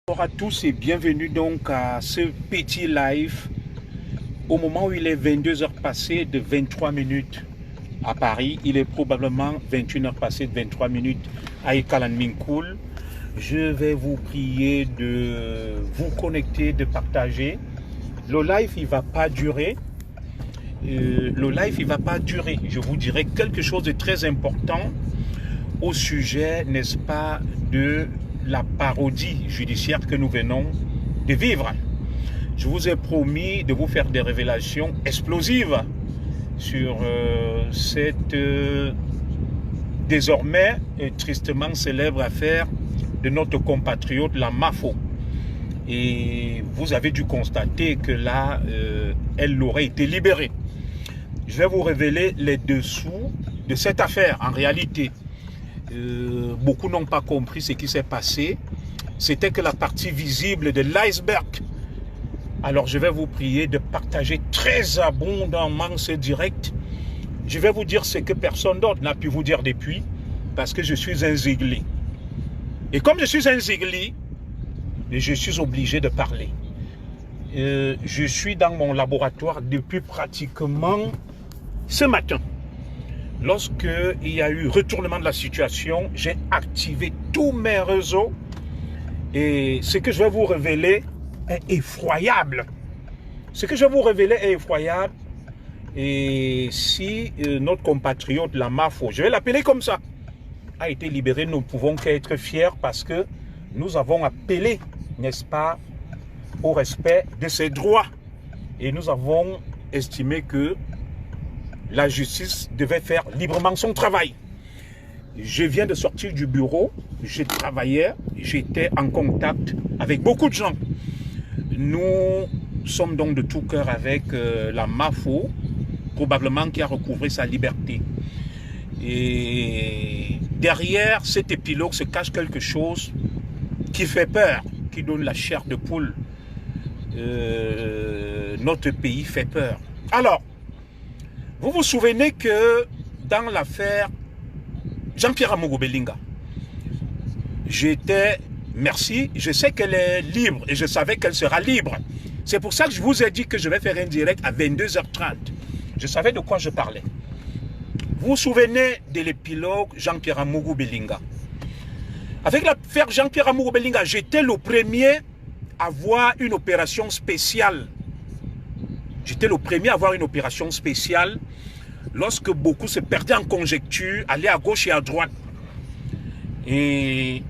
Bonjour à tous et bienvenue donc à ce petit live au moment où il est 22 heures passées de 23 minutes à Paris. Il est probablement 21 heures passées de 23 minutes à Ekalan-Minkoul. Je vais vous prier de vous connecter, de partager. Le live, il ne va pas durer. Je vous dirai quelque chose de très important au sujet, n'est-ce pas, de la parodie judiciaire que nous venons de vivre. Je vous ai promis de vous faire des révélations explosives sur cette désormais tristement célèbre affaire de notre compatriote, la Mafo. Et vous avez dû constater que là, elle aurait été libérée. Je vais vous révéler les dessous de cette affaire. En réalité, beaucoup n'ont pas compris ce qui s'est passé. C'était que la partie visible de l'iceberg. Alors je vais vous prier de partager très abondamment ce direct. Je vais vous dire ce que personne d'autre n'a pu vous dire depuis, parce que je suis un zigli. Et comme je suis un zigli, je suis obligé de parler. Je suis dans mon laboratoire depuis pratiquement ce matin. Lorsqu'il y a eu retournement de la situation, j'ai activé tous mes réseaux et ce que je vais vous révéler est effroyable. Ce que je vais vous révéler est effroyable. Et si notre compatriote, la Mafo, je vais l'appeler comme ça, a été libéré, nous ne pouvons qu'être fiers parce que nous avons appelé, n'est-ce pas, au respect de ses droits. Et nous avons estimé que la justice devait faire librement son travail. Je viens de sortir du bureau, je travaillais, j'étais en contact avec beaucoup de gens. Nous sommes donc de tout cœur avec la Mafo, probablement qui a recouvré sa liberté. Et derrière cet épilogue se cache quelque chose qui fait peur, qui donne la chair de poule. Notre pays fait peur. Alors, vous vous souvenez que dans l'affaire Jean-Pierre Amogo Belinga, merci, je sais qu'elle est libre et je savais qu'elle sera libre. C'est pour ça que je vous ai dit que je vais faire un direct à 22h30. Je savais de quoi je parlais. Vous vous souvenez de l'épilogue Jean-Pierre Amogo Belinga? Avec l'affaire Jean-Pierre Amogo Belinga, j'étais le premier à voir une opération spéciale. J'étais le premier à avoir une opération spéciale lorsque beaucoup se perdaient en conjecture, allaient à gauche et à droite. Et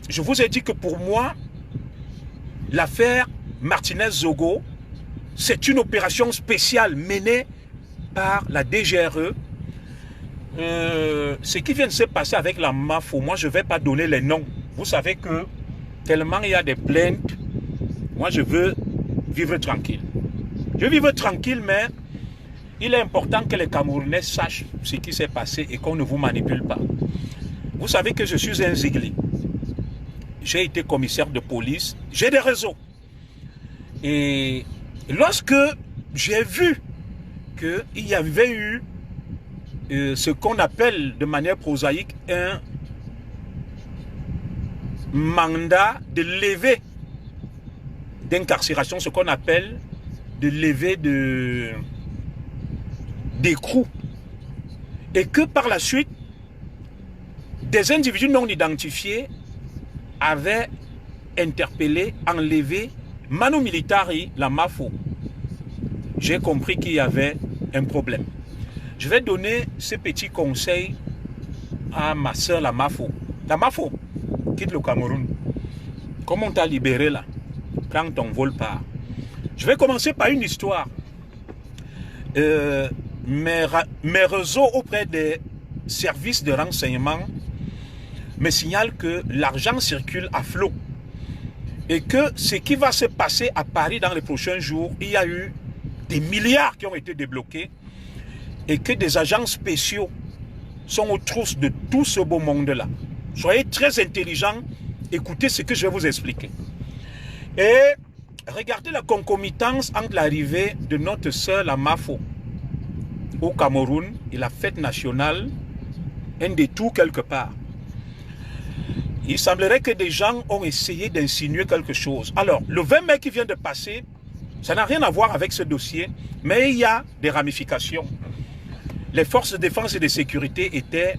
je vous ai dit que pour moi, l'affaire Martinez-Zogo, c'est une opération spéciale menée par la DGRE. Ce qui vient de se passer avec la Mafo, moi je ne vais pas donner les noms. Vous savez que tellement il y a des plaintes, moi je veux vivre tranquille. Je veux vivre tranquille, mais il est important que les Camerounais sachent ce qui s'est passé et qu'on ne vous manipule pas. Vous savez que je suis un zigli. J'ai été commissaire de police, j'ai des réseaux. Et lorsque j'ai vu qu'il y avait eu ce qu'on appelle de manière prosaïque un mandat de levée d'incarcération, ce qu'on appelle de levée d'écrou, et que par la suite des individus non identifiés avaient interpellé, enlevé Manu Militari, la Mafo. J'ai compris qu'il y avait un problème. Je vais donner ce petit conseil à ma soeur, la Mafo. La Mafo, quitte le Cameroun. Comme on t'a libéré là, prends ton vol part. Je vais commencer par une histoire. Mes réseaux auprès des services de renseignement me signalent que l'argent circule à flot et que ce qui va se passer à Paris dans les prochains jours, il y a eu des milliards qui ont été débloqués et que des agents spéciaux sont aux trousses de tout ce beau monde-là. Soyez très intelligents, écoutez ce que je vais vous expliquer. Et regardez la concomitance entre l'arrivée de notre sœur, la Mafo, au Cameroun et la fête nationale, un détour quelque part. il semblerait que des gens ont essayé d'insinuer quelque chose. Alors, le 20 mai qui vient de passer, ça n'a rien à voir avec ce dossier, mais il y a des ramifications. Les forces de défense et de sécurité étaient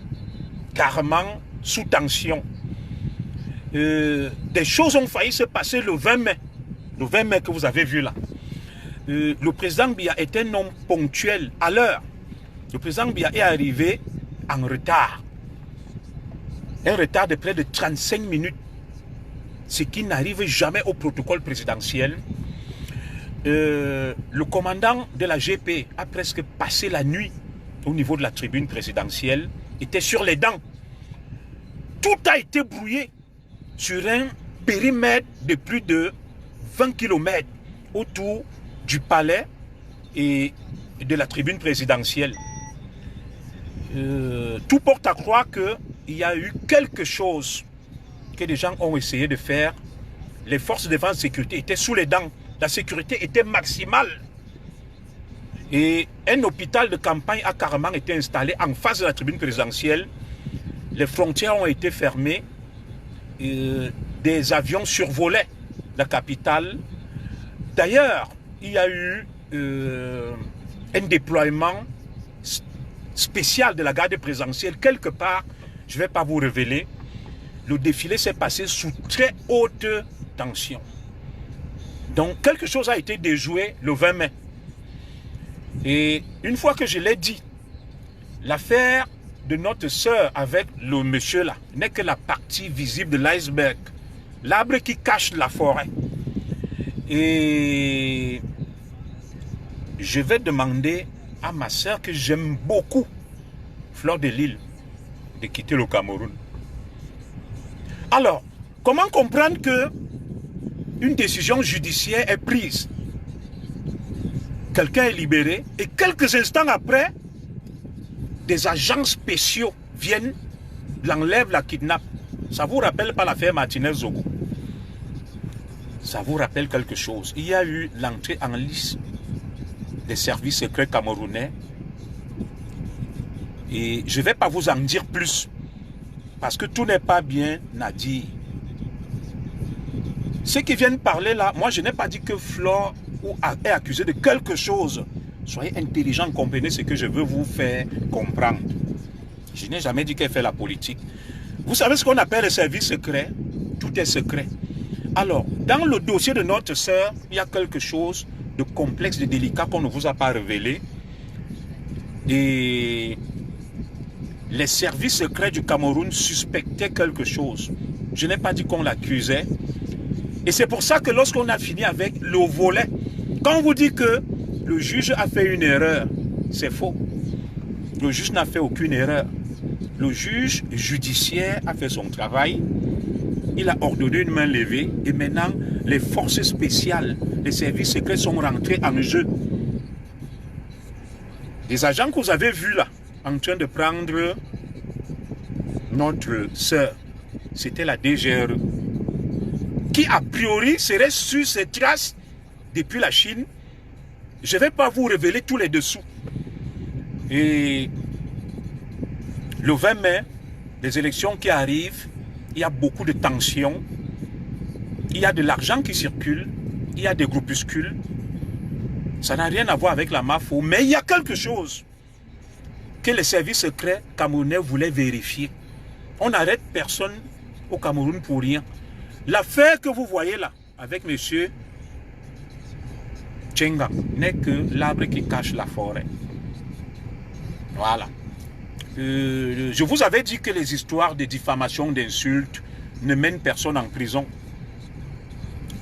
carrément sous tension. Des choses ont failli se passer le 20 mai. Le 20 mai que vous avez vu là. Le président Biya était un homme ponctuel à l'heure. Le président Biya est arrivé en retard. Un retard de près de 35 minutes. Ce qui n'arrive jamais au protocole présidentiel. Le commandant de la GP a presque passé la nuit au niveau de la tribune présidentielle, était sur les dents. Tout a été brouillé sur un périmètre de plus de 20 km autour du palais et de la tribune présidentielle. Tout porte à croire qu'il y a eu quelque chose que les gens ont essayé de faire. Les forces de défense et de sécurité étaient sous les dents. La sécurité était maximale. Et un hôpital de campagne a carrément été installé en face de la tribune présidentielle. Les frontières ont été fermées. Des avions survolaient la capitale. D'ailleurs, il y a eu un déploiement spécial de la garde présidentielle. Quelque part, je ne vais pas vous révéler, le défilé s'est passé sous très haute tension. Donc, quelque chose a été déjoué le 20 mai. Et une fois que je l'ai dit, l'affaire de notre sœur avec le monsieur là n'est que la partie visible de l'iceberg. L'arbre qui cache la forêt. Et je vais demander à ma sœur que j'aime beaucoup, Fleur de Lille, de quitter le Cameroun. Alors, comment comprendre que une décision judiciaire est prise? Quelqu'un est libéré et quelques instants après, des agents spéciaux viennent, l'enlèvent, la kidnappent. Ça vous rappelle pas l'affaire Martinez-Zogo? Ça vous rappelle quelque chose? Il y a eu l'entrée en lice des services secrets camerounais. Et je ne vais pas vous en dire plus, parce que tout n'est pas bien à dire. Ceux qui viennent parler là, moi je n'ai pas dit que Flore est accusé de quelque chose. Soyez intelligents, comprenez ce que je veux vous faire comprendre. Je n'ai jamais dit qu'elle fait la politique. Vous savez ce qu'on appelle le service secret? Tout est secret. Alors, dans le dossier de notre sœur, il y a quelque chose de complexe, de délicat qu'on ne vous a pas révélé. Et les services secrets du Cameroun suspectaient quelque chose. Je n'ai pas dit qu'on l'accusait. Et c'est pour ça que lorsqu'on a fini avec le volet, quand on vous dit que le juge a fait une erreur, c'est faux. Le juge n'a fait aucune erreur. Le juge judiciaire a fait son travail. Il a ordonné une main levée et maintenant les forces spéciales, les services secrets sont rentrés en jeu. Les agents que vous avez vus là, en train de prendre notre sœur, c'était la DGRE, qui a priori serait sur ses traces depuis la Chine. Je ne vais pas vous révéler tous les dessous. Et le 20 mai, les élections qui arrivent, il y a beaucoup de tensions, il y a de l'argent qui circule, il y a des groupuscules. Ça n'a rien à voir avec la MAFO, mais il y a quelque chose que les services secrets camerounais voulaient vérifier. On n'arrête personne au Cameroun pour rien. L'affaire que vous voyez là, avec M. Tchenga, n'est que l'arbre qui cache la forêt. Voilà. Je vous avais dit que les histoires de diffamation, d'insultes ne mènent personne en prison.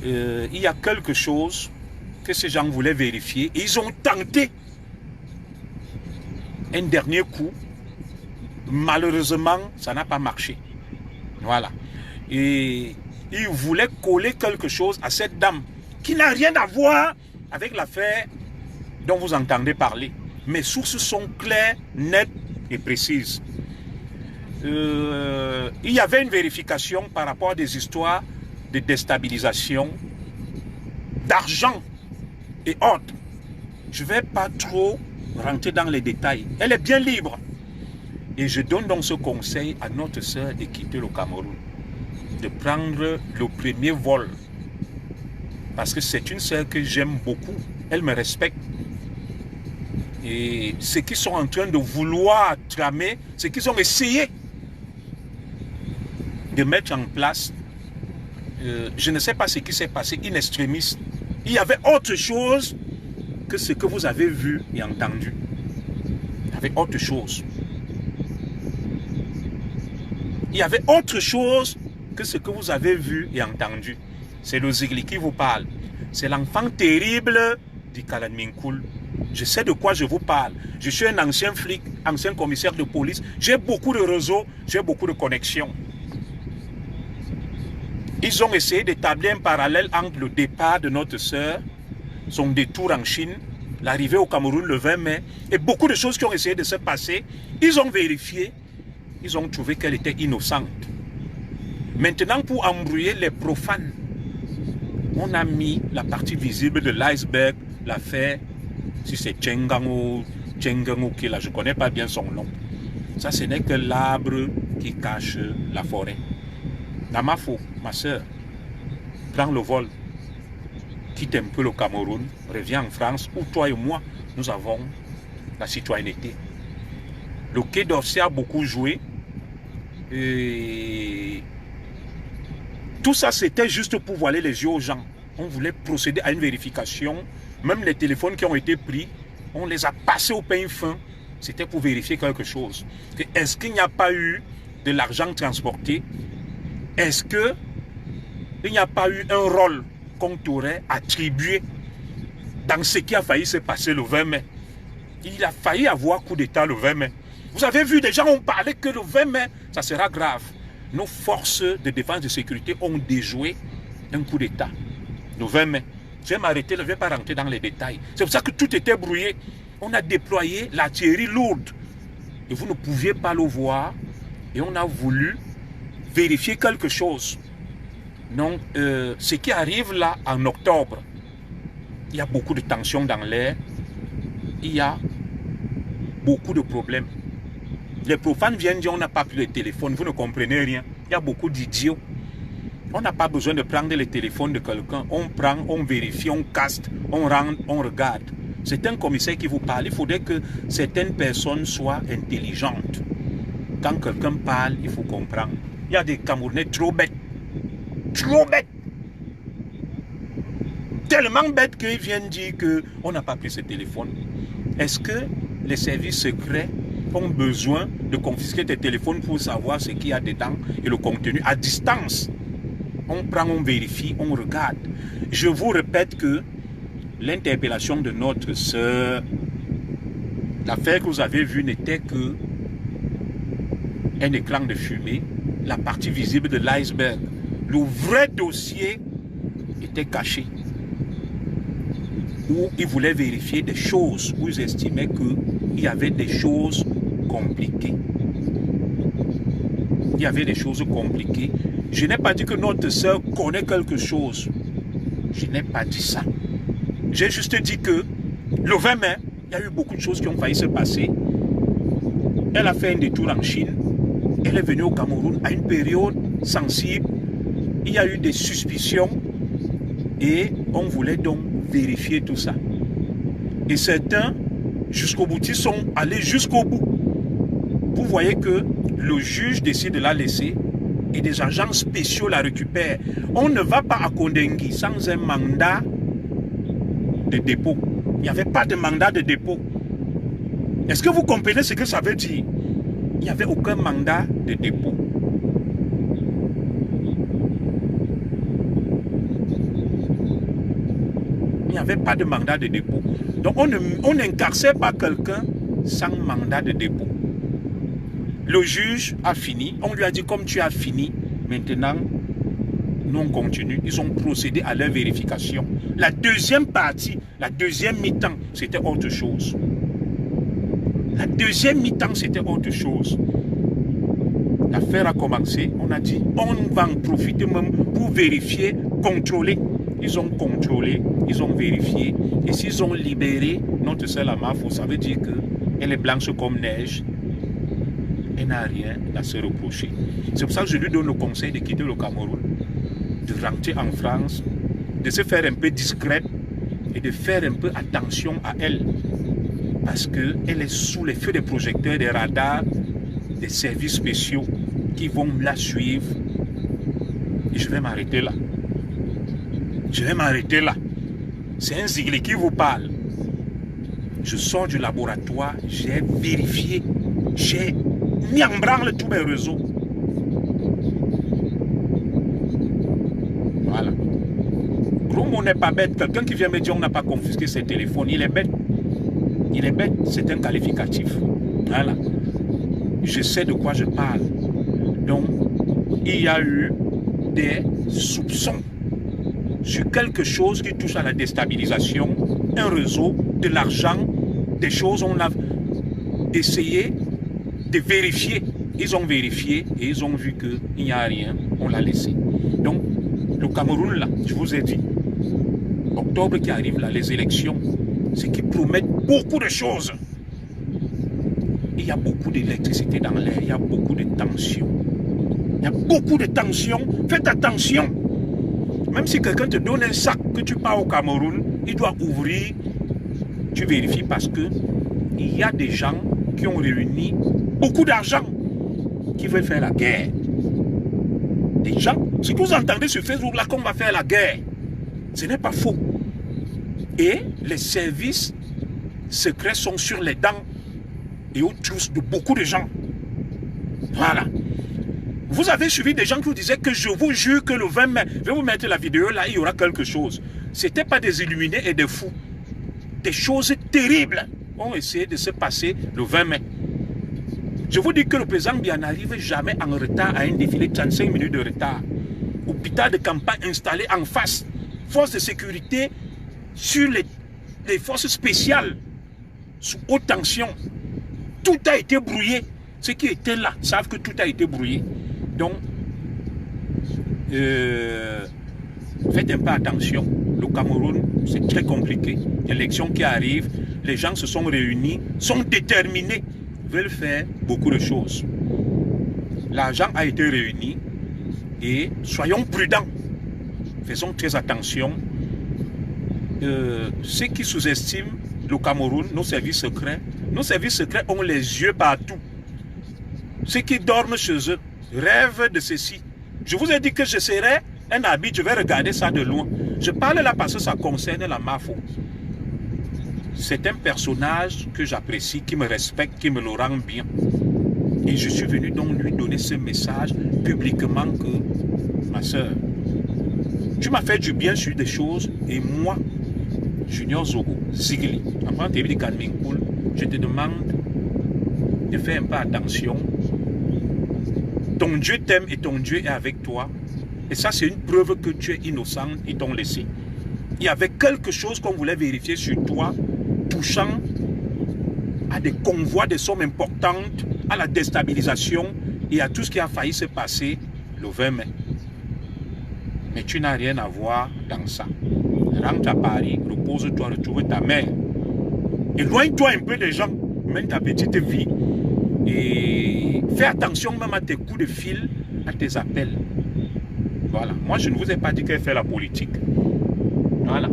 Il y a quelque chose que ces gens voulaient vérifier. Et ils ont tenté un dernier coup. Malheureusement, ça n'a pas marché. Voilà. Et ils voulaient coller quelque chose à cette dame qui n'a rien à voir avec l'affaire dont vous entendez parler. Mes sources sont claires, nettes et précises. Il y avait une vérification par rapport à des histoires de déstabilisation, d'argent et autres. Je ne vais pas trop rentrer dans les détails. Elle est bien libre. Et je donne donc ce conseil à notre sœur de quitter le Cameroun. de prendre le premier vol. Parce que c'est une sœur que j'aime beaucoup. Elle me respecte. Et ce qu'ils sont en train de vouloir tramer, ce qu'ils ont essayé de mettre en place, je ne sais pas ce qui s'est passé in extremis. Il y avait autre chose que ce que vous avez vu et entendu. Il y avait autre chose. Il y avait autre chose que ce que vous avez vu et entendu. C'est le Zigli qui vous parle. C'est l'enfant terrible du Kalanminkoul. Je sais de quoi je vous parle. Je suis un ancien flic, ancien commissaire de police. J'ai beaucoup de réseaux, j'ai beaucoup de connexions. Ils ont essayé d'établir un parallèle entre le départ de notre sœur, son détour en Chine, l'arrivée au Cameroun le 20 mai, et beaucoup de choses qui ont essayé de se passer. Ils ont vérifié, ils ont trouvé qu'elle était innocente. Maintenant, pour embrouiller les profanes, on a mis la partie visible de l'iceberg, l'affaire, si c'est Tchengango, qui est là, je ne connais pas bien son nom. Ça, ce n'est que l'arbre qui cache la forêt. Namafo, ma soeur, prends le vol, quitte un peu le Cameroun, reviens en France, où toi et moi, nous avons la citoyenneté. Le Quai d'Orsay a beaucoup joué. Et tout ça, c'était juste pour voiler les yeux aux gens. On voulait procéder à une vérification. Même les téléphones qui ont été pris, on les a passés au peigne fin. C'était pour vérifier quelque chose. Est-ce qu'il n'y a pas eu de l'argent transporté? Est-ce qu'il n'y a pas eu un rôle qu'on t'aurait attribué dans ce qui a failli se passer le 20 mai? Il a failli avoir coup d'État le 20 mai. Vous avez vu, des gens ont parlé que le 20 mai, ça sera grave. Nos forces de défense et de sécurité ont déjoué un coup d'État le 20 mai. Je vais m'arrêter, je ne vais pas rentrer dans les détails. C'est pour ça que tout était brouillé. On a déployé l'artillerie lourde. Et vous ne pouviez pas le voir. Et on a voulu vérifier quelque chose. Donc, ce qui arrive là en octobre, il y a beaucoup de tensions dans l'air. Il y a beaucoup de problèmes. Les profanes viennent dire on n'a pas pris le téléphone, vous ne comprenez rien. Il y a beaucoup d'idiots. On n'a pas besoin de prendre le téléphone de quelqu'un. On prend, on vérifie, on caste, on rentre, on regarde. C'est un commissaire qui vous parle. Il faudrait que certaines personnes soient intelligentes. Quand quelqu'un parle, il faut comprendre. Il y a des Camerounais trop bêtes. Trop bêtes. Tellement bêtes qu'ils viennent dire qu'on n'a pas pris ce téléphone. Est-ce que les services secrets ont besoin de confisquer tes téléphones pour savoir ce qu'il y a dedans et le contenu à distance? On prend, on vérifie, on regarde. Je vous répète que l'interpellation de notre sœur, l'affaire que vous avez vue n'était que un écran de fumée, la partie visible de l'iceberg. Le vrai dossier était caché. Où ils voulaient vérifier des choses, où ils estimaient qu'il y avait des choses compliquées. Il y avait des choses compliquées. Je n'ai pas dit que notre sœur connaît quelque chose. Je n'ai pas dit ça. J'ai juste dit que le 20 mai, il y a eu beaucoup de choses qui ont failli se passer. Elle a fait un détour en Chine. Elle est venue au Cameroun à une période sensible. Il y a eu des suspicions et on voulait donc vérifier tout ça. Et certains, jusqu'au bout, ils sont allés jusqu'au bout. Vous voyez que le juge décide de la laisser et des agents spéciaux la récupèrent. On ne va pas à Kondengui sans un mandat de dépôt. Il n'y avait pas de mandat de dépôt. Est-ce que vous comprenez ce que ça veut dire? Il n'y avait aucun mandat de dépôt. Il n'y avait pas de mandat de dépôt. Donc on n'incarcère pas quelqu'un sans mandat de dépôt. Le juge a fini. On lui a dit comme tu as fini, maintenant nous on continue. Ils ont procédé à leur vérification. La deuxième partie, la deuxième mi-temps, c'était autre chose. La deuxième mi-temps, c'était autre chose. L'affaire a commencé. On a dit, on va en profiter même pour vérifier, contrôler. Ils ont contrôlé, ils ont vérifié. Et s'ils ont libéré notre sœur Lamafo, ça veut dire qu'elle est blanche comme neige. Elle n'a rien à se reprocher. C'est pour ça que je lui donne le conseil de quitter le Cameroun, de rentrer en France, de se faire un peu discrète et de faire un peu attention à elle. Parce qu'elle est sous les feux des projecteurs, des radars, des services spéciaux qui vont la suivre. Et je vais m'arrêter là. Je vais m'arrêter là. C'est un Zigli qui vous parle. Je sors du laboratoire, j'ai vérifié, j'ai mis en branle tous mes réseaux. Voilà. Gros n'est pas bête. Quelqu'un qui vient me dire on n'a pas confisqué ses téléphones, il est bête. Il est bête, c'est un qualificatif. Voilà. Je sais de quoi je parle. Donc, il y a eu des soupçons sur quelque chose qui touche à la déstabilisation, un réseau, de l'argent, des choses. On a essayé de vérifier. Ils ont vérifié et ils ont vu qu'il n'y a rien. On l'a laissé. Donc, le Cameroun, là, je vous ai dit, octobre qui arrive, là, les élections, c'est qu'ils promettent beaucoup de choses. Il y a beaucoup d'électricité dans l'air, il y a beaucoup de tensions. Il y a beaucoup de tensions. Faites attention. Même si quelqu'un te donne un sac que tu pars au Cameroun, il doit ouvrir. Tu vérifies parce que il y a des gens qui ont réuni beaucoup d'argent qui veulent faire la guerre. Des gens, ce que vous entendez sur Facebook là qu'on va faire la guerre, ce n'est pas faux. Et les services secrets sont sur les dents et aux trousses de beaucoup de gens. Voilà. Vous avez suivi des gens qui vous disaient que je vous jure que le 20 mai, je vais vous mettre la vidéo là, il y aura quelque chose. Ce n'était pas des illuminés et des fous. Des choses terribles ont essayé de se passer le 20 mai. Je vous dis que le président Biya n'arrive jamais en retard à un défilé de 35 minutes de retard. Hôpital de campagne installé en face. Forces de sécurité sur les forces spéciales sous haute tension. Tout a été brouillé. Ceux qui étaient là savent que tout a été brouillé. Donc, faites un peu attention. Le Cameroun, c'est très compliqué. L'élection qui arrive, les gens se sont réunis, sont déterminés, veulent faire beaucoup de choses. L'argent a été réuni et soyons prudents. Faisons très attention. Ceux qui sous-estiment le Cameroun, nos services secrets ont les yeux partout. Ceux qui dorment chez eux rêvent de ceci. Je vous ai dit que je serai un arbitre, je vais regarder ça de loin. Je parle là parce que ça concerne la MAFO. C'est un personnage que j'apprécie, qui me respecte, qui me le rend bien. Et je suis venu donc lui donner ce message publiquement que, ma soeur, tu m'as fait du bien sur des choses et moi, Junior Zogo, Zigli, je te demande de faire un peu attention. Ton Dieu t'aime et ton Dieu est avec toi. Et ça, c'est une preuve que tu es innocent, ils t'ont laissé. Il y avait quelque chose qu'on voulait vérifier sur toi, touchant à des convois de sommes importantes, à la déstabilisation et à tout ce qui a failli se passer le 20 mai. Mais tu n'as rien à voir dans ça. Rentre à Paris, repose-toi, retrouve ta mère. Éloigne-toi un peu des gens, mène ta petite vie. Et fais attention même à tes coups de fil, à tes appels. Voilà. Moi, je ne vous ai pas dit qu'elle fait la politique. Voilà.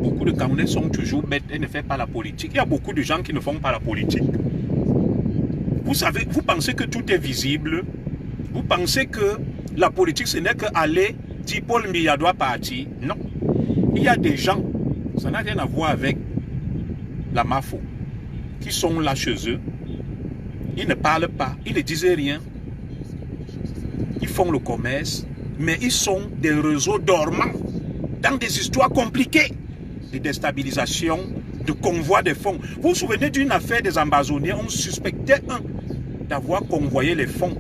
Beaucoup de Camerounais sont toujours bêtes et ne font pas la politique. Il y a beaucoup de gens qui ne font pas la politique. Vous savez, vous pensez que tout est visible. Vous pensez que la politique, ce n'est qu'aller dire Paul Biya doit partir. Non. Il y a des gens, ça n'a rien à voir avec la MAFO, qui sont là chez eux. Ils ne parlent pas, ils ne disent rien. Ils font le commerce, mais ils sont des réseaux dormants dans des histoires compliquées de déstabilisation, de convoi de fonds. Vous vous souvenez d'une affaire des ambazoniens? On suspectait un d'avoir convoyé les fonds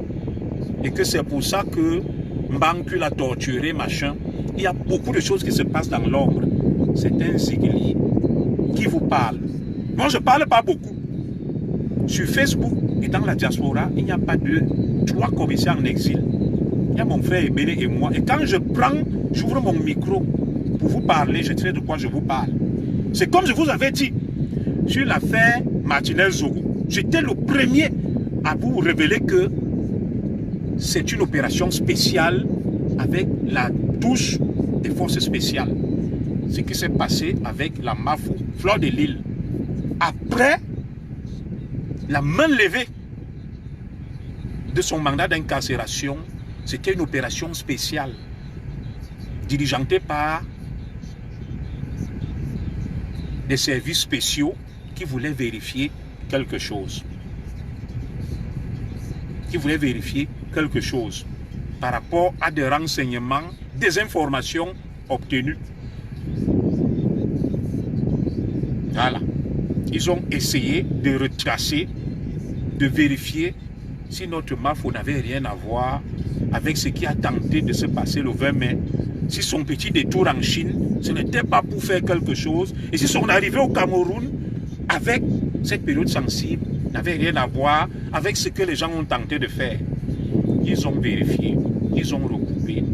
et que c'est pour ça que Mbangu l'a torturé, machin. Il y a beaucoup de choses qui se passent dans l'ombre. C'est un Zigli qui vous parle. Moi, je ne parle pas beaucoup. Sur Facebook et dans la diaspora, il n'y a pas de 3 commissaires en exil. Il y a mon frère Ebele et moi. Et quand j'ouvre mon micro pour vous parler, je sais de quoi je vous parle. C'est comme je vous avais dit sur l'affaire Martinez Zogo. J'étais le premier à vous révéler que c'est une opération spéciale avec la touche des forces spéciales. Ce qui s'est passé avec la MAFO, Fleur de Lille. Après la main levée de son mandat d'incarcération, c'était une opération spéciale diligentée par des services spéciaux qui voulaient vérifier quelque chose. Qui voulaient vérifier quelque chose par rapport à des renseignements, des informations obtenues. Voilà. Ils ont essayé de retracer, de vérifier si notre MAFO n'avait rien à voir avec ce qui a tenté de se passer le 20 mai. Si son petit détour en Chine, ce n'était pas pour faire quelque chose. Et si son arrivée au Cameroun, avec cette période sensible, n'avait rien à voir avec ce que les gens ont tenté de faire. Ils ont vérifié, ils ont recoupé.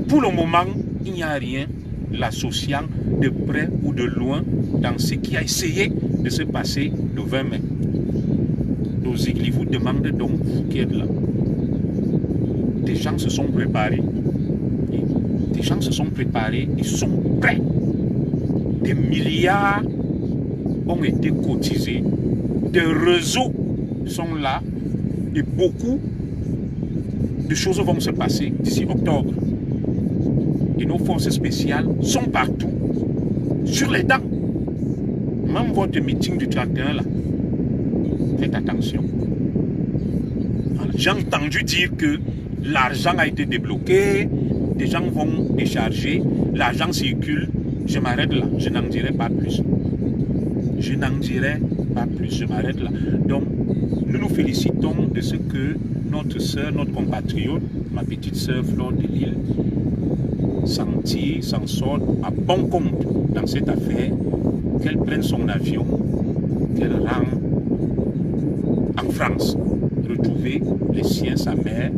Pour le moment, il n'y a rien l'associant de près ou de loin dans ce qui a essayé de se passer le 20 mai. Nos églises vous demandent donc, vous qui êtes là, des gens se sont préparés. Des gens se sont préparés, ils sont prêts. Des milliards ont été cotisés. Des réseaux sont là. Et beaucoup de choses vont se passer d'ici octobre. Et nos forces spéciales sont partout. Sur les dents. Même votre meeting du 31 là. Faites attention. J'ai entendu dire que l'argent a été débloqué. Des gens vont décharger. L'argent circule. Je m'arrête là. Je n'en dirai pas plus. Je n'en dirai pas plus. Je m'arrête là. Donc, nous nous félicitons de ce que notre soeur, notre compatriote, ma petite soeur Fleur de Lille, s'en sort à bon compte dans cette affaire, qu'elle prenne son avion, qu'elle rentre en France, retrouver les siens, sa mère,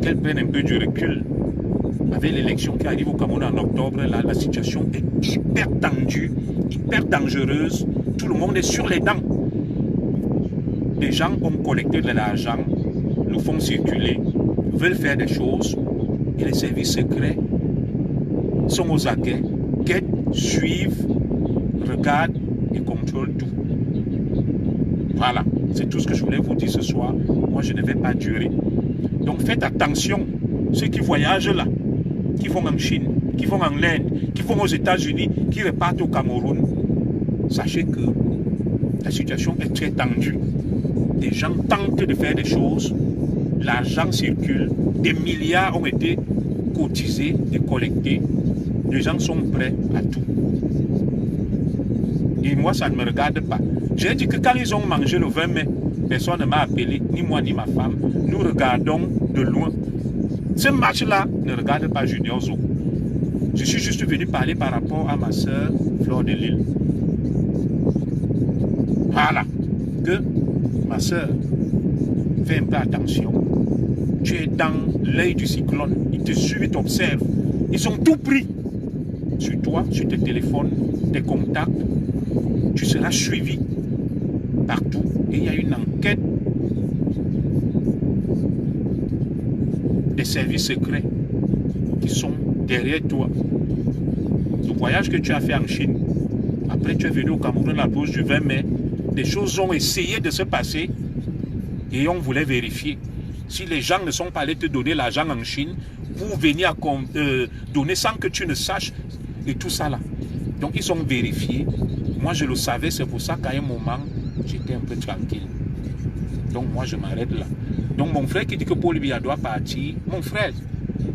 qu'elle prenne un peu du recul. Avec l'élection qui arrive au Cameroun en octobre, là, la situation est hyper tendue, hyper dangereuse. Tout le monde est sur les dents. Les gens ont collecté de l'argent, le font circuler, veulent faire des choses, et les services secrets sont aux aguets, guettent, suivent, regardent et contrôlent tout. Voilà, c'est tout ce que je voulais vous dire ce soir. Moi, je ne vais pas durer. Donc faites attention, ceux qui voyagent là, qui vont en Chine, qui vont en Inde, qui vont aux États-Unis, qui repartent au Cameroun, sachez que la situation est très tendue. Des gens tentent de faire des choses, l'argent circule, des milliards ont été cotisés et collectés. Les gens sont prêts à tout. Et moi, ça ne me regarde pas. J'ai dit que quand ils ont mangé le 20 mai, personne ne m'a appelé, ni moi ni ma femme. Nous regardons de loin. Ce match-là ne regarde pas Junior Zo. Je suis juste venu parler par rapport à ma soeur Fleur de Lille. Voilà. Que ma soeur, fais un peu attention. Tu es dans l'œil du cyclone. Ils te suivent, ils t'observent. Ils ont tout pris sur toi, sur tes téléphones, tes contacts. Tu seras suivi partout. Et il y a une enquête des services secrets qui sont derrière toi. Le voyage que tu as fait en Chine, après tu es venu au Cameroun la pause du 20 mai, des choses ont essayé de se passer et on voulait vérifier. Si les gens ne sont pas allés te donner l'argent en Chine pour venir donner sans que tu ne saches et tout ça là. Donc ils ont vérifié. Moi je le savais, c'est pour ça qu'à un moment, j'étais un peu tranquille. Donc moi je m'arrête là. Donc mon frère qui dit que Paul Biya doit partir, mon frère,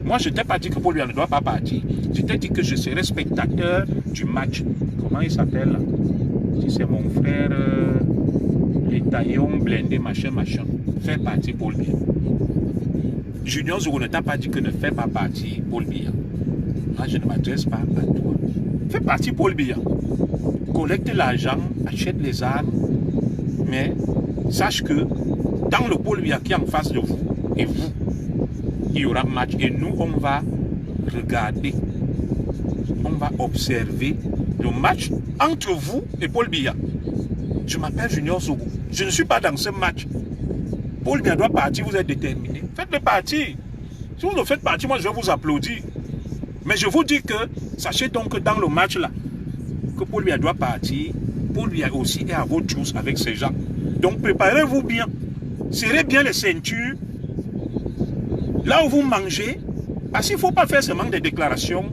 moi je n'étais pas dit que Paul Biya ne doit pas partir. Je t'ai dit que je serai spectateur du match. Comment il s'appelle là? Si c'est mon frère, les taillons blindés, machin. Fais partie Paul Biya. Junior Zo ne t'a pas dit que ne fais pas partie Paul Biya. Moi je ne m'adresse pas à toi. Fais partie Paul Biya. Collecte l'argent, achète les armes, mais sache que dans le Paul Biya qui est en face de vous et vous, il y aura match et nous on va regarder, on va observer le match entre vous et Paul Biya. Je m'appelle Junior Sogo. Je ne suis pas dans ce match. Paul Biya doit partir, vous êtes déterminé. Faites-le partir. Si vous le faites partir, moi je vais vous applaudir. Mais je vous dis que, sachez donc que dans le match là, que Paul Biya doit partir, Paul Biya aussi est à votre chose avec ces gens. Donc préparez-vous bien. Serrez bien les ceintures. Là où vous mangez, parce qu'il ne faut pas faire seulement des déclarations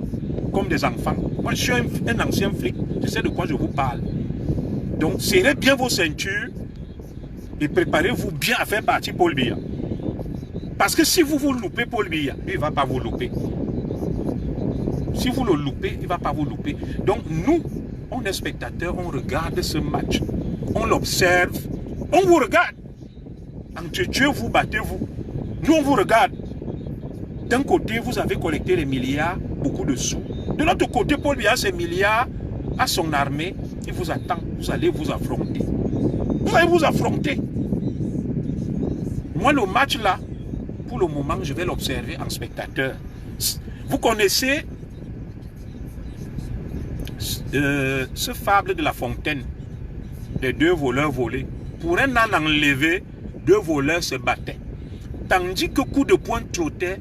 comme des enfants. Moi je suis un ancien flic, je sais de quoi je vous parle. Donc serrez bien vos ceintures et préparez-vous bien à faire partir Paul Biya. Parce que si vous loupez Paul Biya, il ne va pas vous louper. Si vous le loupez, il ne va pas vous louper. Donc nous, on est spectateurs, on regarde ce match. On l'observe, on vous regarde. Entre Dieu, vous battez-vous. Nous, on vous regarde. D'un côté, vous avez collecté les milliards, beaucoup de sous. De l'autre côté, Paul Biya a ses milliards, a son armée, il vous attend. Vous allez vous affronter. Vous allez vous affronter. Moi, le match là, pour le moment, je vais l'observer en spectateur. Vous connaissez ce fable de La Fontaine, des deux voleurs volés. Pour un âne enlevé, deux voleurs se battaient. Tandis que coup de poing trottait,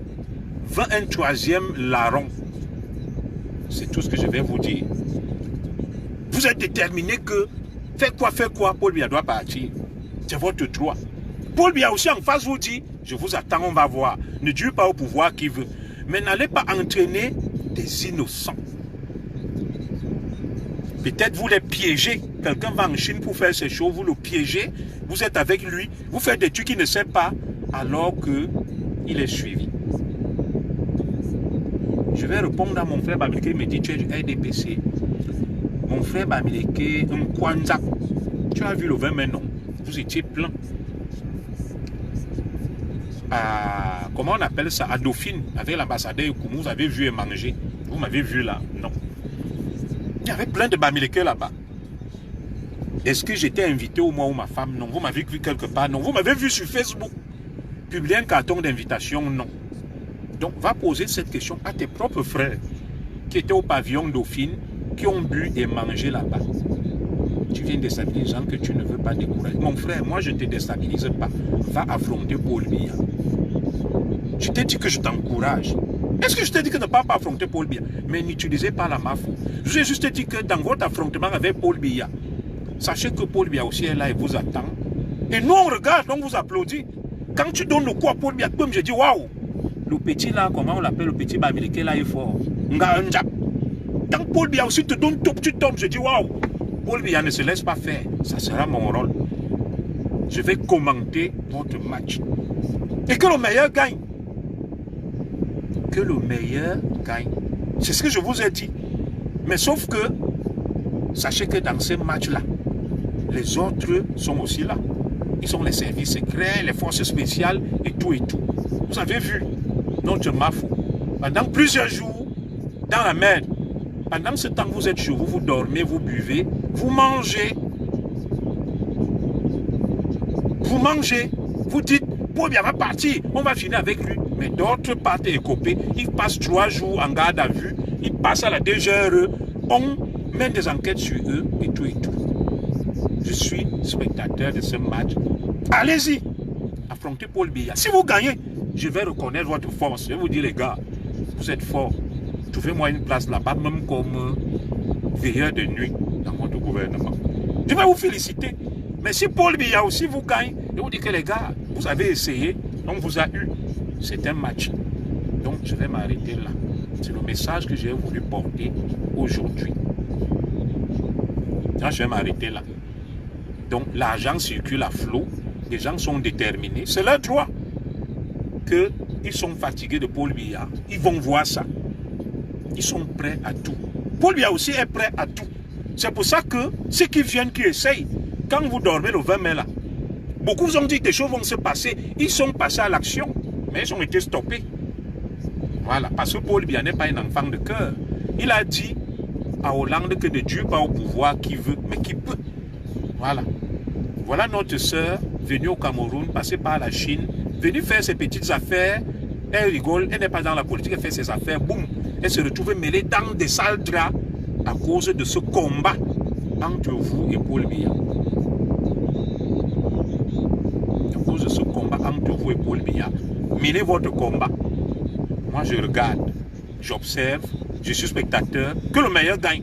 vint un troisième larron. C'est tout ce que je vais vous dire. Vous êtes déterminé que faites quoi, Paul Biya doit partir. C'est votre droit. Paul Biya aussi en face vous dit, je vous attends, on va voir. Ne dure pas au pouvoir qui veut. Mais n'allez pas entraîner des innocents. Peut-être vous les piégez. Quelqu'un va en Chine pour faire ces choses, vous le piégez, vous êtes avec lui, vous faites des trucs qu'il ne sait pas, alors qu'il est suivi. Je vais répondre à mon frère Bamileke, il me dit, tu es du RDPC. Mon frère Bamileke, un Kwanzaa. Tu as vu le 20 mai, non? Vous étiez plein. Comment on appelle ça? À Dauphine, avec l'ambassadeur Koumou, vous avez vu et mangé. Vous m'avez vu là? Non. Il y avait plein de Bamileke là-bas. Est-ce que j'étais invité au moi ou ma femme? Non. Vous m'avez vu quelque part? Non. Vous m'avez vu sur Facebook? Publier un carton d'invitation? Non. Donc, va poser cette question à tes propres frères qui étaient au pavillon Dauphine, qui ont bu et mangé là-bas. Tu viens déstabiliser les gens que tu ne veux pas décourager. Mon frère, moi je ne te déstabilise pas. Va affronter Paul Biya. Je t'ai dit que je t'encourage. Est-ce que je t'ai dit que ne pas affronter Paul Biya? Mais n'utilisez pas la mafia. Je vous ai juste dit que dans votre affrontement avec Paul Biya, sachez que Paul Biya aussi est là et vous attend. Et nous on regarde, on vous applaudit. Quand tu donnes le coup à Paul Biya, comme je dis, waouh! Le petit là, comment on l'appelle, le petit Bamileke là est fort. Quand Paul Biya aussi te donne tout, tu tombes, je dis waouh! Paul Biya ne se laisse pas faire. Ça sera mon rôle. Je vais commenter votre match. Et que le meilleur gagne. Que le meilleur gagne. C'est ce que je vous ai dit. Mais sauf que, sachez que dans ces matchs-là, les autres sont aussi là. Ils sont les services secrets, les forces spéciales et tout et tout. Vous avez vu notre mafou. Pendant plusieurs jours, dans la mer. Pendant ce temps, vous êtes chez vous, vous dormez, vous buvez, vous mangez. Vous mangez. Vous dites, Paul Biya va partir, on va finir avec lui. Mais d'autres partent écopés. Ils passent 3 jours en garde à vue. Ils passent à la DGRE. On met des enquêtes sur eux et tout et tout. Je suis spectateur de ce match. Allez-y. Affrontez Paul Biya. Si vous gagnez, je vais reconnaître votre force. Je vais vous dire, les gars, vous êtes forts. Trouvez-moi une place là-bas, même comme veilleur de nuit dans votre gouvernement. Je vais vous féliciter. Mais si Paul Biya aussi vous gagne, je vous dis que les gars, vous avez essayé, on vous a eu. C'est un match. Donc je vais m'arrêter là. C'est le message que j'ai voulu porter aujourd'hui. Là, je vais m'arrêter là. Donc l'argent circule à flot. Les gens sont déterminés. C'est leur droit. Qu'ils sont fatigués de Paul Biya. Ils vont voir ça. Ils sont prêts à tout. Paul Biya aussi est prêt à tout. C'est pour ça que ceux qui viennent, qui essayent, quand vous dormez le 20 mai là, beaucoup vous ont dit que des choses vont se passer. Ils sont passés à l'action, mais ils ont été stoppés. Voilà, parce que Paul Biya n'est pas un enfant de cœur. Il a dit à Hollande que ne Dieu pas au pouvoir qui veut, mais qui peut. Voilà. Voilà notre sœur venue au Cameroun, passée par la Chine, venue faire ses petites affaires. Elle rigole, elle n'est pas dans la politique, elle fait ses affaires, boum. Elle se retrouve mêlée dans des sales draps à cause de ce combat entre vous et Paul Biya. vous et Paul Biya. Menez votre combat. Moi, je regarde, j'observe, je suis spectateur, que le meilleur gagne.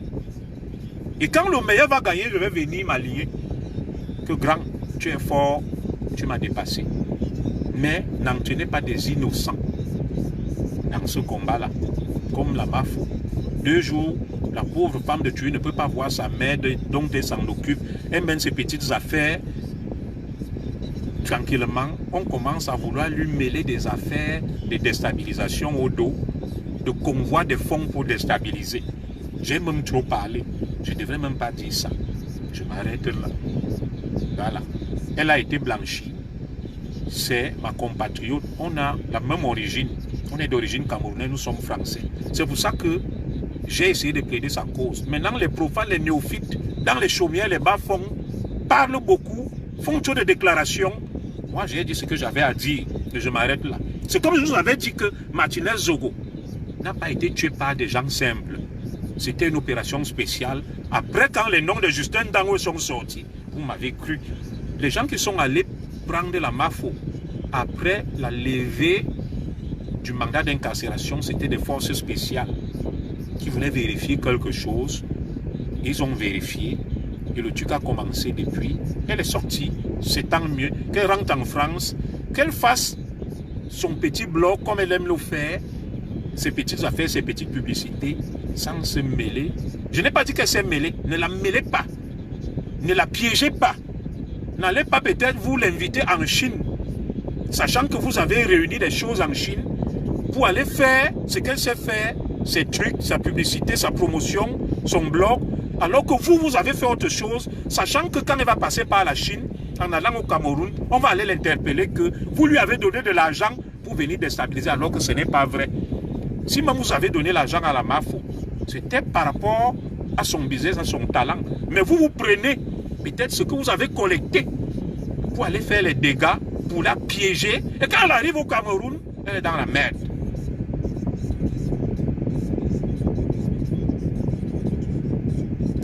Et quand le meilleur va gagner, je vais venir m'aligner. Que grand, tu es fort, tu m'as dépassé. Mais n'en tenez pas des innocents dans ce combat-là, comme la Mafo. 2 jours, la pauvre femme de Tué ne peut pas voir sa mère dont elle s'en occupe. Elle mène ses petites affaires. Tranquillement, on commence à vouloir lui mêler des affaires de déstabilisation au dos, de convoi de fonds pour déstabiliser. J'ai même trop parlé. Je ne devrais même pas dire ça. Je m'arrête là. Voilà. Elle a été blanchie. C'est ma compatriote. On a la même origine. On est d'origine camerounaise, nous sommes français. C'est pour ça que j'ai essayé de plaider sa cause. Maintenant, les profanes, les néophytes, dans les chaumières, les bas-fonds, parlent beaucoup, font trop de déclarations. Moi, j'ai dit ce que j'avais à dire et je m'arrête là. C'est comme je vous avais dit que Martinez Zogo n'a pas été tué par des gens simples. C'était une opération spéciale. Après, quand les noms de Justin Dango sont sortis, vous m'avez cru. Les gens qui sont allés prendre la Mafo après la levée du mandat d'incarcération, c'était des forces spéciales qui voulaient vérifier quelque chose. Ils ont vérifié et le truc a commencé depuis. Elle est sortie, c'est tant mieux. Qu'elle rentre en France, qu'elle fasse son petit blog comme elle aime le faire, ses petites affaires, ses petites publicités, sans se mêler. Je n'ai pas dit qu'elle s'est mêlée, ne la mêlez pas, ne la piégez pas. N'allez pas peut-être vous l'inviter en Chine, sachant que vous avez réuni des choses en Chine pour aller faire ce qu'elle sait faire, ses trucs, sa publicité, sa promotion, son blog, alors que vous avez fait autre chose, sachant que quand elle va passer par la Chine, en allant au Cameroun, on va aller l'interpeller que vous lui avez donné de l'argent pour venir déstabiliser, alors que ce n'est pas vrai. Si même vous avez donné l'argent à la Mafo, c'était par rapport à son business, à son talent. Mais vous prenez peut-être ce que vous avez collecté pour aller faire les dégâts, pour la piéger. Et quand elle arrive au Cameroun, elle est dans la merde.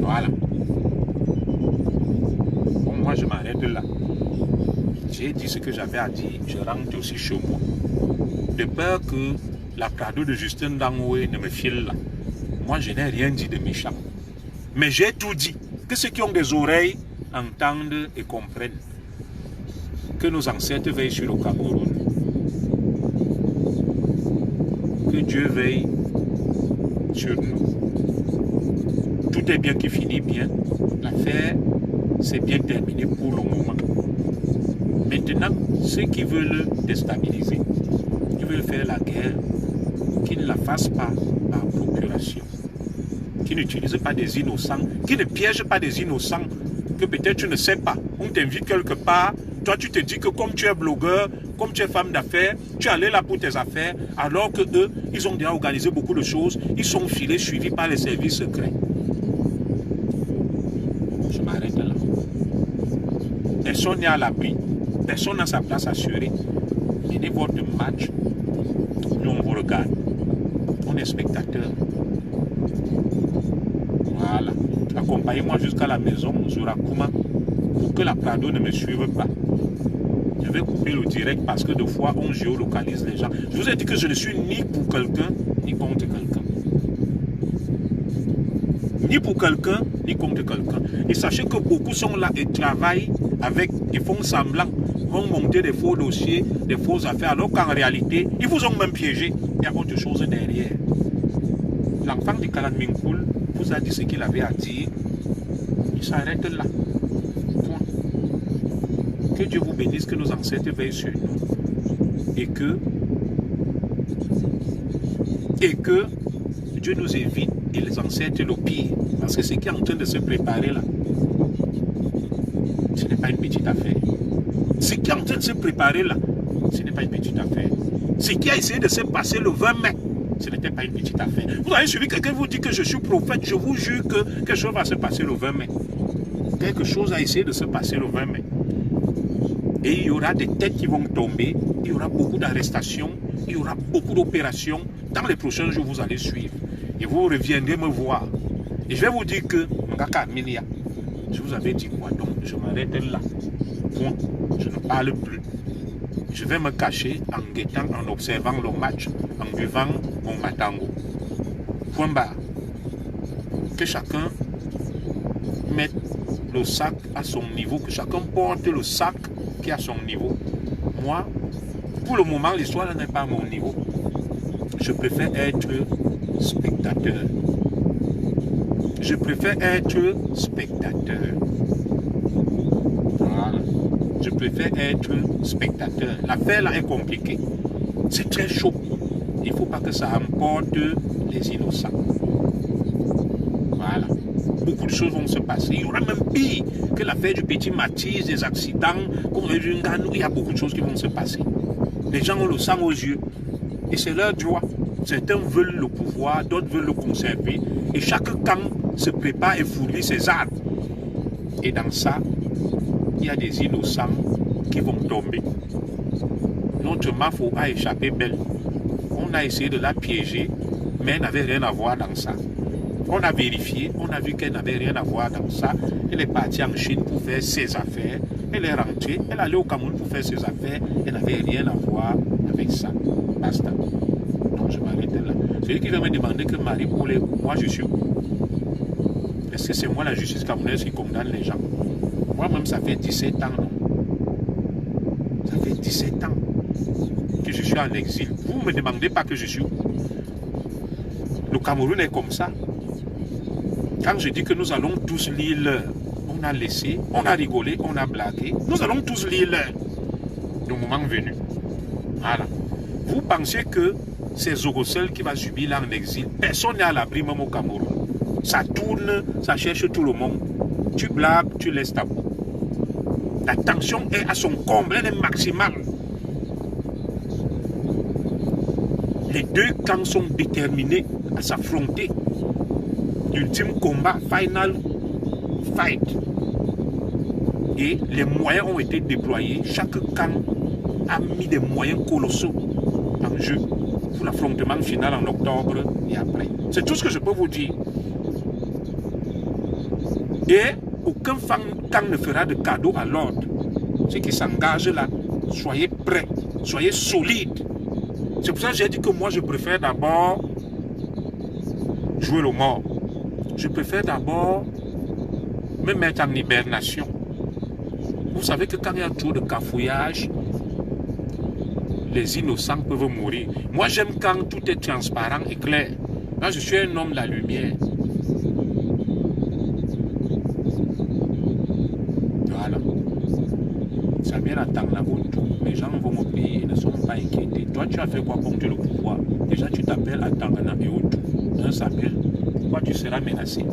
Voilà. Bon, moi, je m'arrête là. J'ai dit ce que j'avais à dire. Je rentre aussi chez moi. De peur que la Prado de Justin Dangoé ne me file là. Moi, je n'ai rien dit de méchant. Mais j'ai tout dit. Que ceux qui ont des oreilles entendent et comprennent. Que nos ancêtres veillent sur le Cameroun. Que Dieu veille sur nous. Tout est bien qui finit bien. L'affaire s'est bien terminée pour le moment. Maintenant, ceux qui veulent déstabiliser, qui veulent faire la guerre, qui ne la fassent pas par procuration, qui n'utilisent pas des innocents, qui ne piègent pas des innocents, que peut-être tu ne sais pas. On t'invite quelque part, toi tu te dis que comme tu es blogueur, comme tu es femme d'affaires, tu es allé là pour tes affaires, alors que eux, ils ont déjà organisé beaucoup de choses, ils sont filés, suivis par les services secrets. Je m'arrête là. Personne n'est à l'abri, personne n'a sa place assurée. Menez votre match, nous on vous regarde. On est spectateurs. Voilà. Accompagnez-moi jusqu'à la maison, Zurakuma, pour que la Prado ne me suive pas. Je vais couper le direct parce que des fois on géolocalise les gens. Je vous ai dit que je ne suis ni pour quelqu'un, ni contre quelqu'un. Ni pour quelqu'un, ni contre quelqu'un. Et sachez que beaucoup sont là et travaillent avec, ils font semblant, vont monter des faux dossiers, des fausses affaires, alors qu'en réalité, ils vous ont même piégé. Il y a autre chose derrière. L'enfant du Kalan Minkoul vous a dit ce qu'il avait à dire. Il s'arrête là. Point. Que Dieu vous bénisse, que nos ancêtres veillent sur nous. Et que Dieu nous évite et les ancêtres le pire. Parce que ce qui est en train de se préparer là, ce n'est pas une petite affaire. Ce qui est en train de se préparer là, ce n'est pas une petite affaire. Ce qui a essayé de se passer le 20 mai, ce n'était pas une petite affaire. Vous avez suivi quelqu'un vous dit que je suis prophète, je vous jure que quelque chose va se passer le 20 mai. Quelque chose a essayé de se passer le 20 mai. Et il y aura des têtes qui vont tomber, il y aura beaucoup d'arrestations, il y aura beaucoup d'opérations. Dans les prochains jours, vous allez suivre. Et vous reviendrez me voir. Et je vais vous dire que, je vous avais dit quoi donc? Je m'arrête là. Point. Je ne parle plus. je vais me cacher en guettant, en observant le match, en buvant mon matango. Point barre. Que chacun mette le sac à son niveau, que chacun porte le sac qui est à son niveau. Moi, pour le moment, l'histoire n'est pas à mon niveau. Je préfère être spectateur. Je préfère être spectateur. Voilà. Je préfère être spectateur. L'affaire là est compliquée. C'est très chaud. Il ne faut pas que ça emporte les innocents. Voilà. Beaucoup de choses vont se passer. Il y aura même pire que l'affaire du petit Mathis, des accidents, comme il y a beaucoup de choses qui vont se passer. Les gens ont le sang aux yeux. Et c'est leur droit. Certains veulent le pouvoir, d'autres veulent le conserver. Et chaque camp se prépare et fournit ses armes. Et dans ça, il y a des innocents qui vont tomber. Notre Mafo a échappé belle. On a essayé de la piéger, mais elle n'avait rien à voir dans ça. On a vérifié, on a vu qu'elle n'avait rien à voir dans ça. Elle est partie en Chine pour faire ses affaires. Elle est rentrée, elle est allée au Cameroun pour faire ses affaires. Elle n'avait rien à voir avec ça. Basta. Donc je m'arrête là. Celui qui vient me demander que Marie Poulé, moi je suis où? Est-ce que c'est moi la justice camerounaise qui condamne les gens? Moi-même ça fait 17 ans. Non? Ça fait 17 ans que je suis en exil. Vous ne me demandez pas que je suis où? Le Cameroun est comme ça. Quand je dis que nous allons tous lire l'heure, on a laissé, on a rigolé, on a blagué. Nous allons tous lire l'heure. Le moment venu. Voilà. Vous pensez que c'est Zogosel qui va subir là en exil? Personne n'est à l'abri même au Cameroun. Ça tourne, ça cherche tout le monde. Tu blagues, tu laisses ta peau. La tension est à son comble, elle est maximale. Les deux camps sont déterminés à s'affronter. L'ultime combat, final fight. Et les moyens ont été déployés. Chaque camp a mis des moyens colossaux en jeu pour l'affrontement final en octobre et après. C'est tout ce que je peux vous dire. Et aucun camp ne fera de cadeau à l'ordre. Ceux qui s'engagent là, soyez prêts, soyez solides. C'est pour ça que j'ai dit que moi je préfère d'abord jouer le mort. Je préfère d'abord me mettre en hibernation. Vous savez que quand il y a trop de cafouillage, les innocents peuvent mourir. Moi j'aime quand tout est transparent et clair. Là je suis un homme de la lumière. Voilà. Samuel attend la route. Les gens vont me payer, ils ne sont pas inquiétés. Toi tu as fait quoi contre le pouvoir? Déjà tu t'appelles Atangana et Otu. Un Samuel. Pourquoi tu seras menacé?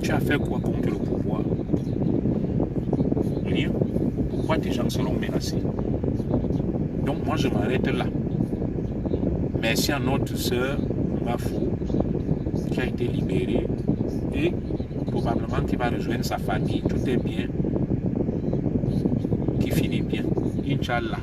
Tu as fait quoi contre le pouvoir? Rien. Pourquoi tes gens seront menacés? Donc moi je m'arrête là. Merci à notre sœur Mafo qui a été libérée et probablement qui va rejoindre sa famille. Tout est bien. Qui finit bien. Inch'Allah.